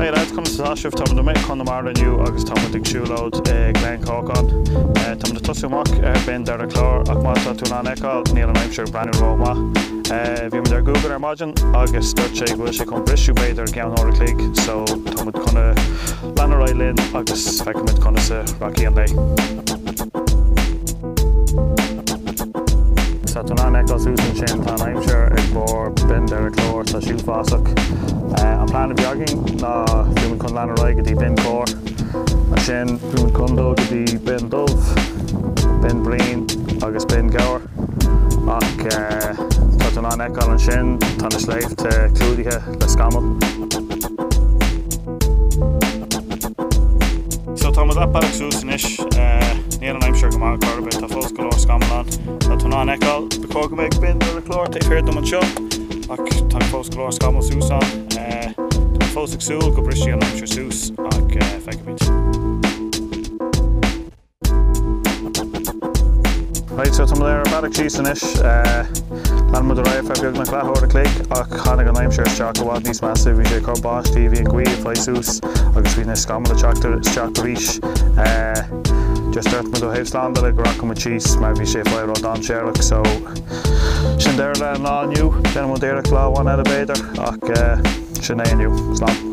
Hey lads, come to Sasha, Tom the Mick, Connemara and you, August Tom with the Shoeload, Glen Corkon, Tom the Tussumok, Ben Derek Clore, Akmata Tunan Ekal, Neil and I'm sure Brandon Roma. Bhí me Google ar maidin agus dúirt sé bhfuil sé chun brisú beidir ceann óra clíg, so tá muid chuna leanúráid linn agus feicimid chuna sa Rocky an lei. Sa Tunan Ekal Susan sin tá aimseir ag bór Ben Derek Clore tá siú fásach. An plan bheaging ná bhí me chun leanúráid go dtí Ben Cór, a sin bhí me chun dó go dtí Ben Dubh, Ben Breen agus Ben Gower. Ach tá Tunan Ekal an sin tá na sléibh te clúdaithe le scamal. So tá muid appaach Susan is, níl an aimseir go maith carbh tá fós go leor scamal an. Tá Tunan Ekal becóg go méid bin ar a clór tá féir dom an seo, ach tá fós go leor scamal Susan. Tá fós ag súil go brisí an aimseir Sus ach feicimid. Right, so tá ar badach sísan is, lan muid a raibh beag na chlathóir a clíg ach chanig an aimseir isteach go bhád níos measa, bhí sé corbáis TV an gcuí fai Sus agus bhí na scamal isteach go rís. Just dúirt muid ó Haveslanda le go racha muid síos mar bhí sé fáil ó Dan Sherlock, so sin deir le an lá aniu, déanam muid éireach lá bhain eile beidir ach sin é aniu, slán.